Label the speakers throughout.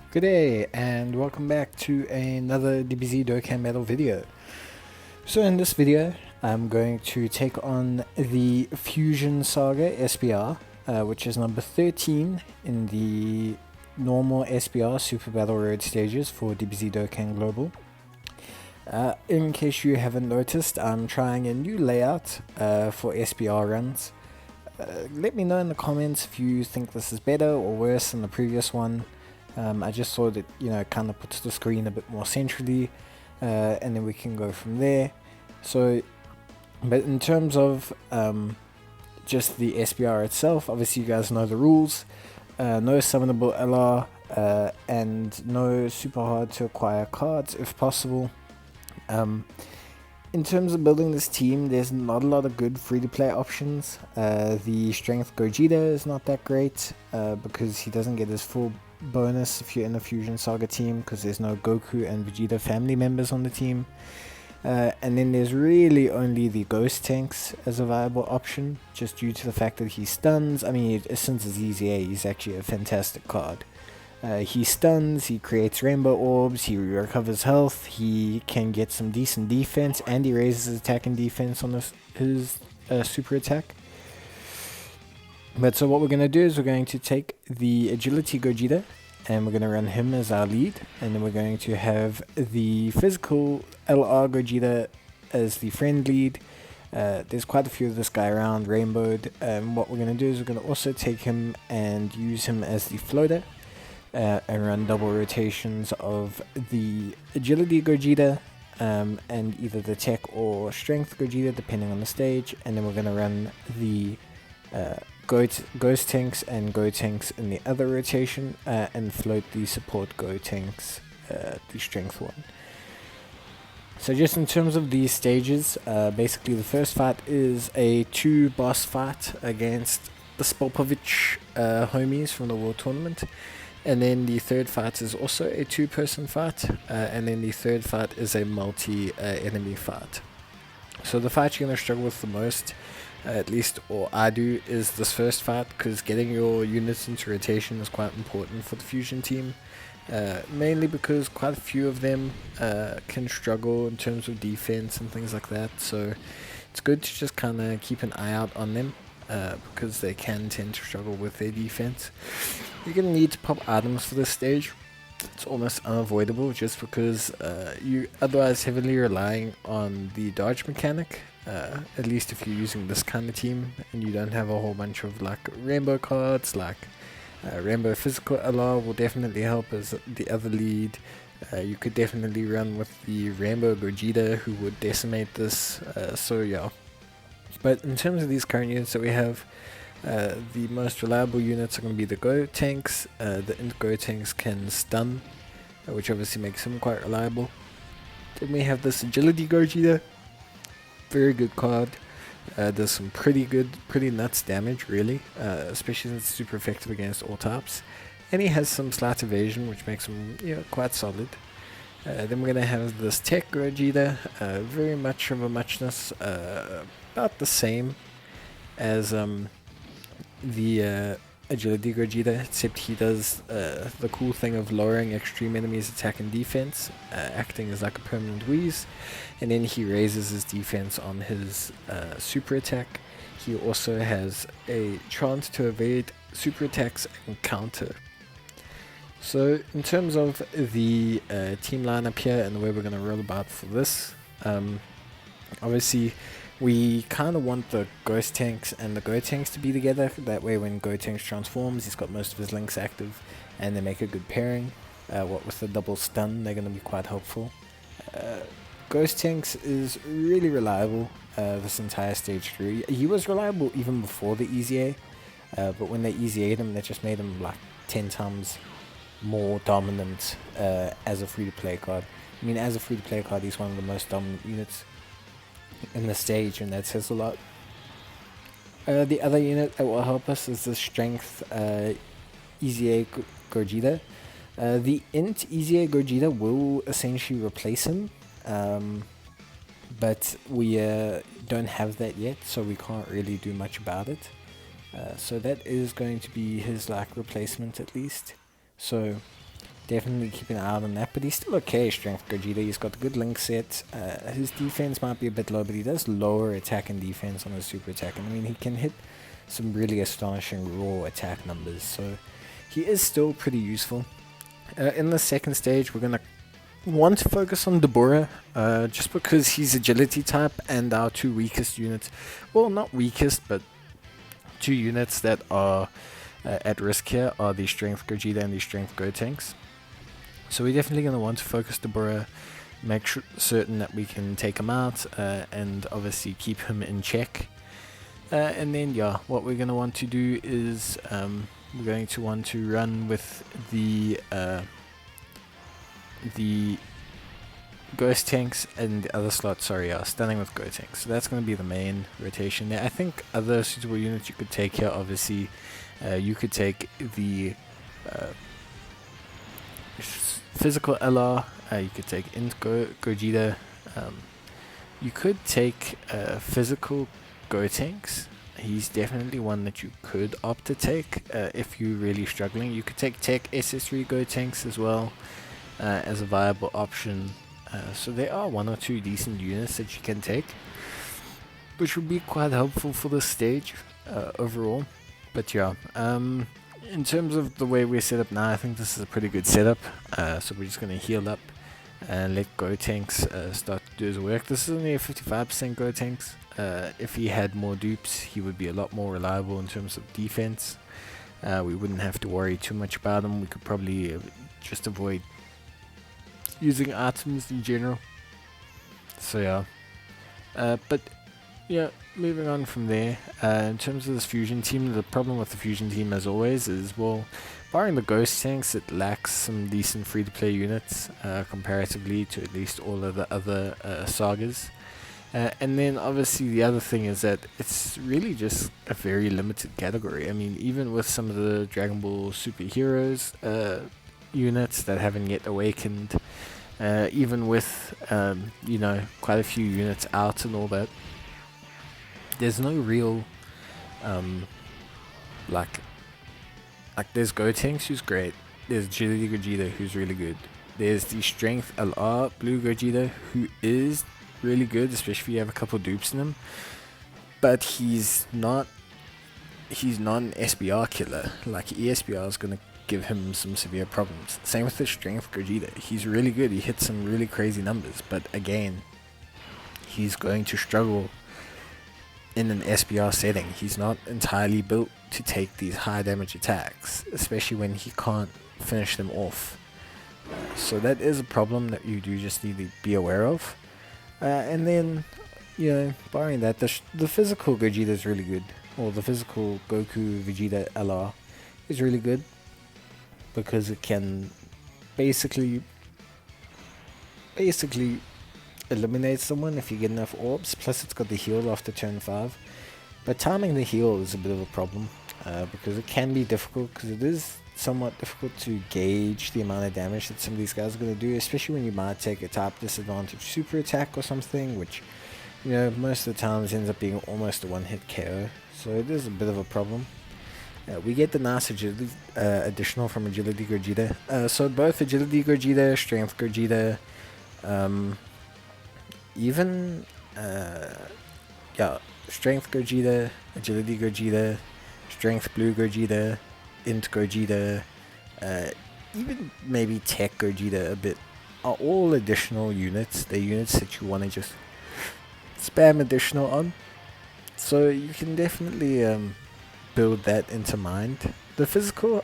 Speaker 1: Good day, and welcome back to another Dbz Dokkan Metal video. So in this video, I'm going to take on the Fusion Saga SBR, which is number 13 in the normal SBR Super Battle Road stages for Dbz Dokkan Global. In case you haven't noticed, I'm trying a new layout for SBR runs. Let me know in the comments if you think this is better or worse than the previous one. I just thought it, kind of puts the screen a bit more centrally, and then we can go from there. So, but in terms of just the SBR itself, obviously you guys know the rules. No summonable LR, and no super hard to acquire cards if possible. In terms of building this team, there's not a lot of good free-to-play options. The strength Gogeta is not that great because he doesn't get his full bonus if you're in a Fusion Saga team, because there's no Goku and Vegeta family members on the team. And then there's really only the Ghost Tanks as a viable option, just due to the fact that he stuns. I mean, since his EZA, he's actually a fantastic card. He stuns, he creates rainbow orbs, he recovers health, he can get some decent defense, and he raises his attack and defense on his super attack. But so what we're going to do is we're going to take the Agility Gogeta, and we're going to run him as our lead, and then we're going to have the Physical LR Gogeta as the friend lead. There's quite a few of this guy around, rainbowed. What we're going to do is we're going to also take him and use him as the floater. And run double rotations of the Agility Gogeta and either the Tech or Strength Gogeta depending on the stage, and then we're going to run the Ghost Tanks and Go Tanks in the other rotation and float the support Go Tanks, the Strength one. So just in terms of these stages, basically the first fight is a 2 boss fight against the Spolpovich homies from the World Tournament. And then the third fight is also a 2-person fight, and then the third fight is a multi-enemy fight. So the fight you're going to struggle with the most, at least, or I do, is this first fight, because getting your units into rotation is quite important for the Fusion team. Mainly because quite a few of them can struggle in terms of defense and things like that, so it's good to just kind of keep an eye out on them. Because they can tend to struggle with their defense. You're going to need to pop items for this stage. It's almost unavoidable just because you otherwise heavily relying on the dodge mechanic, at least if you're using this kind of team and you don't have a whole bunch of like rainbow cards, like Rainbow Physical LR will definitely help as the other lead. You could definitely run with the Rainbow Gogeta, who would decimate this, so yeah. But in terms of these current units that we have, the most reliable units are going to be the Go Tanks. The Int Go Tanks can stun, which obviously makes them quite reliable. Then we have this Agility Gogeta, very good card. Does some pretty nuts damage, really, especially since it's super effective against all types. And he has some slight evasion, which makes him quite solid. Then we're going to have this Tech Gogeta, very much of a muchness, about the same as the Agility Gogeta, except he does the cool thing of lowering extreme enemies' attack and defense, acting as like a permanent wheeze, and then he raises his defense on his super attack. He also has a chance to evade super attacks and counter. So in terms of the team lineup here and the way we're going to roll about for this, obviously we kind of want the Ghost Tanks and the Go Tanks to be together. That way when Go Tanks transforms, he's got most of his links active and they make a good pairing. What with the double stun, they're going to be quite helpful. Ghost Tanks is really reliable this entire stage through. He was reliable even before the EZA, but when they EZA'd him, that just made him like 10 times more dominant as a free-to-play card. I mean, as a free-to-play card, he's one of the most dominant units in the stage, and that says a lot. The other unit that will help us is the Strength EZA Gogeta. The Int EZA Gogeta will essentially replace him, but we don't have that yet, so we can't really do much about it. So that is going to be his like replacement at least. So definitely keep an eye out on that. But he's still okay, Strength Gogeta. He's got a good link set. His defense might be a bit low, but he does lower attack and defense on his super attack. And I mean, he can hit some really astonishing raw attack numbers. So he is still pretty useful. In the second stage, we're going to want to focus on Dbz, just because he's agility type, and our two weakest units, well, not weakest, but two units that are at risk here are the Strength Gogeta and the Strength Gotenks. So we're definitely going to want to focus Dbz, make certain that we can take him out, and obviously keep him in check. And then, yeah, what we're going to want to do is we're going to want to run with the Ghost Tanks, and the other slot, stunning with Ghost Tanks. So that's going to be the main rotation there. I think other suitable units you could take here, obviously, you could take the physical LR, you could take Int Gogeta, you could take physical Gotenks. He's definitely one that you could opt to take if you're really struggling. You could take Tech SS3 Gotenks as well as a viable option. So there are one or two decent units that you can take, which would be quite helpful for this stage overall. But yeah, in terms of the way we're set up now, I think this is a pretty good setup. So we're just going to heal up and let Gotenks start to do his work. This is only a 55% Gotenks. If he had more dupes, he would be a lot more reliable in terms of defense. We wouldn't have to worry too much about him. We could probably just avoid using items in general. So yeah, but yeah, moving on from there, in terms of this fusion team, the problem with the fusion team as always is, well, barring the Ghost Tanks, it lacks some decent free-to-play units comparatively to at least all of the other sagas. And then obviously the other thing is that it's really just a very limited category. I mean, even with some of the Dragon Ball superheroes units that haven't yet awakened, even with you know, quite a few units out and all that, there's no real like there's Gotenks, who's great. There's Agility Gogeta, who's really good. There's the Strength LR Blue Gogeta, who is really good, especially if you have a couple dupes in him. But he's not an SBR killer. Like, ESBR is gonna give him some severe problems. Same with the Strength Gogeta. He's really good. He hits some really crazy numbers, but again, he's going to struggle in an SBR setting. He's not entirely built to take these high damage attacks, especially when he can't finish them off. So that is a problem that you do just need to be aware of. And then, you know, barring that, the physical Gogeta is really good. Or the physical Goku Vegeta LR is really good, because it can basically eliminate someone if you get enough orbs. Plus it's got the heal after turn 5. But timing the heal is a bit of a problem, because it can be difficult, because it is somewhat difficult to gauge the amount of damage that some of these guys are going to do, especially when you might take a type disadvantage super attack or something, which, you know, most of the times ends up being almost a one-hit KO. So it is a bit of a problem. We get the nice agility additional from Agility Gogeta. So both Agility Gogeta, Strength Gogeta, even Strength Gogeta, Agility Gogeta, Strength Blue Gogeta, Int Gogeta, even maybe Tech Gogeta a bit, are all additional units. They're units that you want to just spam additional on. So you can definitely build that into mind. The physical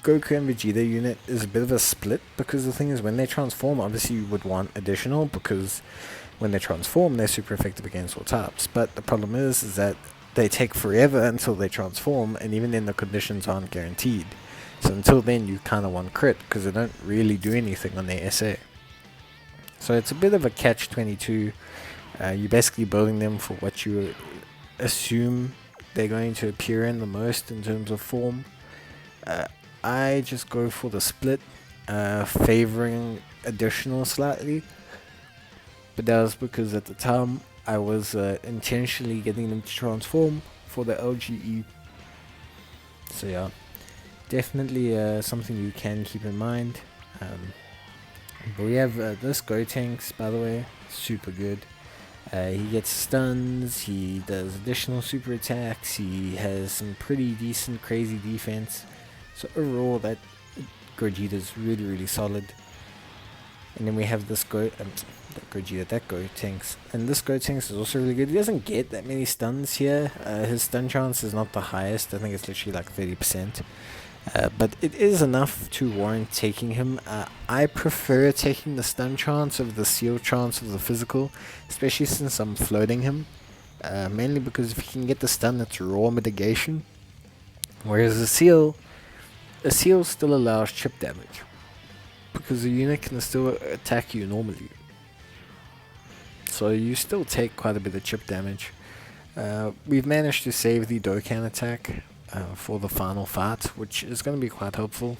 Speaker 1: Goku and Vegeta unit is a bit of a split, because the thing is, when they transform, obviously you would want additional, because when they transform, they're super effective against all types. But the problem is that they take forever until they transform, and even then the conditions aren't guaranteed. So until then, you kind of want crit, because they don't really do anything on their SA. So it's a bit of a catch-22. You're basically building them for what you assume they're going to appear in the most in terms of form. I just go for the split, favoring additional slightly. But that was because at the time I was intentionally getting them to transform for the LGE. So yeah, definitely something you can keep in mind. But we have this Gotenks, by the way, super good. He gets stuns, he does additional super attacks, he has some pretty decent, crazy defense. So overall, that Gogeta is really, really solid. And then we have this that Gotenks. And this Gotenks is also really good. He doesn't get that many stuns here. His stun chance is not the highest. I think it's literally like 30%. But it is enough to warrant taking him. I prefer taking the stun chance over the seal chance of the physical, especially since I'm floating him. Mainly because if you can get the stun, it's raw mitigation. Whereas a seal still allows chip damage, because the unit can still attack you normally. So you still take quite a bit of chip damage. We've managed to save the Dokkan attack for the final fight, which is going to be quite helpful,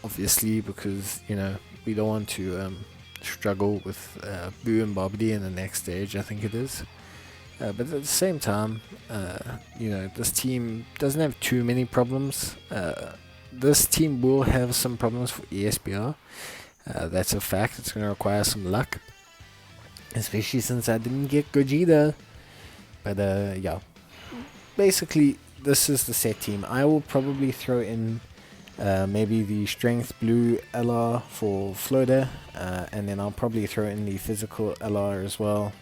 Speaker 1: obviously, because we don't want to struggle with Boo and Bobbity in the next stage, I think it is. But at the same time, this team doesn't have too many problems. This team will have some problems for ESBR. That's a fact. It's going to require some luck, especially since I didn't get Gogeta. But yeah, basically this is the set team. I will probably throw in maybe the strength blue LR for floater, and then I'll probably throw in the physical LR as well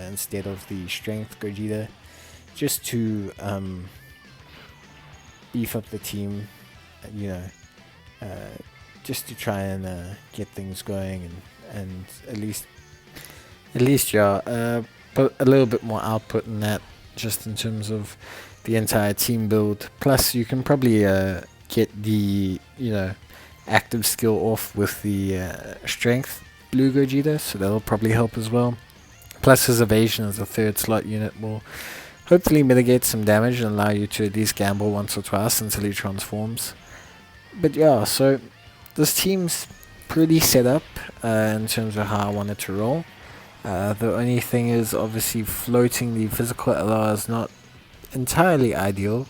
Speaker 1: instead of the strength Gogeta, just to beef up the team, just to try and get things going, and at least put a little bit more output in that, just in terms of the entire team build. Plus you can probably get the active skill off with the strength blue Gogeta, so that'll probably help as well. Plus his evasion as a third slot unit will hopefully mitigate some damage and allow you to at least gamble once or twice until he transforms. But yeah, so this team's pretty set up in terms of how I want it to roll. The only thing is, obviously, floating the physical LR is not entirely ideal,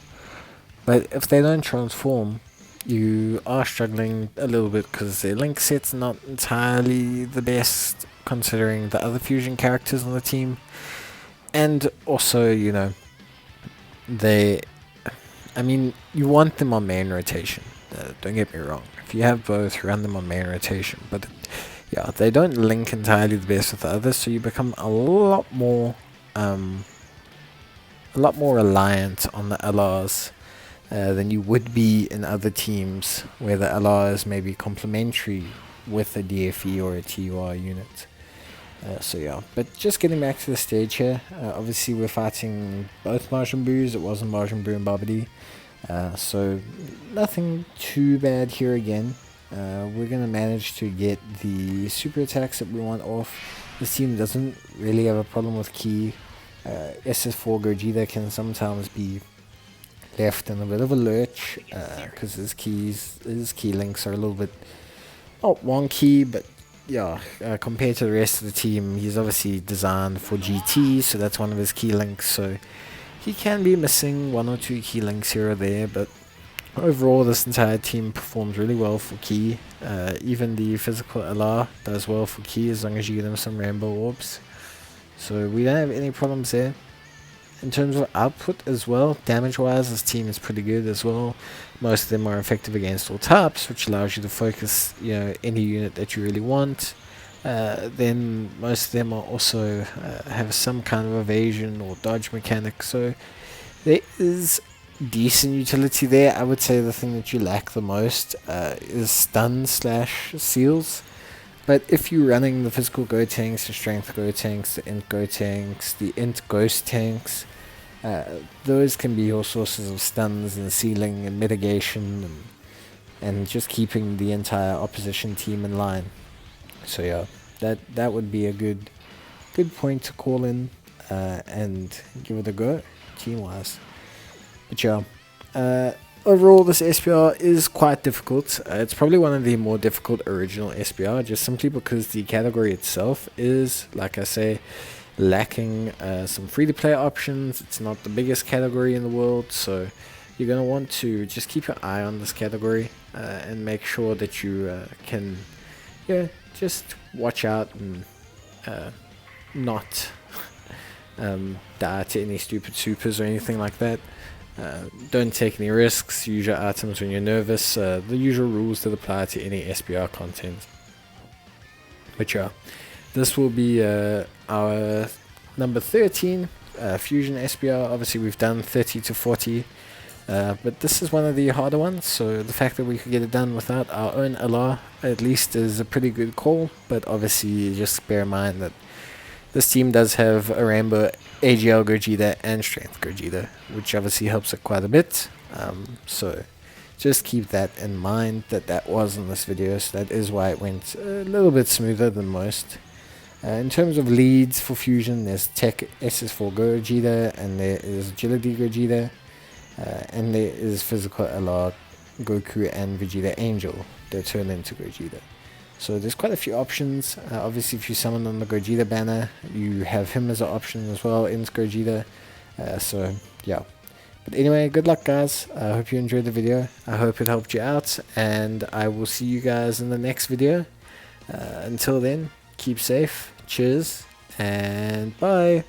Speaker 1: but if they don't transform, you are struggling a little bit because their link set's not entirely the best considering the other fusion characters on the team. And also, you want them on main rotation. Don't get me wrong. If you have both, run them on main rotation. But yeah, they don't link entirely the best with the others, so you become a lot more reliant on the LRs than you would be in other teams where the LR is maybe complementary with a DFE or a TUR unit. So yeah, but just getting back to the stage here, obviously we're fighting both Majin Boos. It wasn't Majin Buu and Bobbity, so nothing too bad here again. We're going to manage to get the super attacks that we want off. This team doesn't really have a problem with ki. SS4 Gogeta can sometimes be left in a bit of a lurch because his key links are a little bit not wonky, but yeah, compared to the rest of the team, he's obviously designed for GT, so that's one of his key links, so he can be missing one or two key links here or there, but overall this entire team performs really well for ki. Even the physical LR does well for ki as long as you give them some rainbow orbs, so we don't have any problems there. In terms of output as well, damage wise, this team is pretty good as well. Most of them are effective against all types, which allows you to focus any unit that you really want. Then most of them are also have some kind of evasion or dodge mechanic, so there is decent utility there. I would say the thing that you lack the most is stun / seals. But if you're running the physical Go tanks, the strength Go tanks, the int Go tanks, the int ghost tanks, those can be your sources of stuns and sealing and mitigation and just keeping the entire opposition team in line. So yeah, that would be a good point to call in and give it a go team wise. But yeah, overall this SPR is quite difficult. It's probably one of the more difficult original SPR, just simply because the category itself is, like I say, lacking some free-to-play options. It's not the biggest category in the world, so you're going to want to just keep your eye on this category and make sure that you can yeah, just watch out and not die to any stupid supers or anything like that. Don't take any risks, use your items when you're nervous, the usual rules that apply to any SBR content. But yeah, this will be our number 13 Fusion SBR. Obviously we've done 30 to 40, but this is one of the harder ones, so the fact that we could get it done without our own LR at least is a pretty good call. But obviously just bear in mind that this team does have a Rainbow AGL Gogeta and Strength Gogeta, which obviously helps it quite a bit. So just keep that in mind, that was in this video, so that is why it went a little bit smoother than most. In terms of leads for Fusion, there's Tech SS4 Gogeta, and there is Agility Gogeta, and there is Physical LR Goku and Vegeta Angel that turn into Gogeta. So there's quite a few options. Obviously if you summon on the Gogeta banner, you have him as an option as well in Gogeta. So yeah. But anyway, good luck guys. I hope you enjoyed the video. I hope it helped you out, and I will see you guys in the next video. Until then, keep safe. Cheers and bye.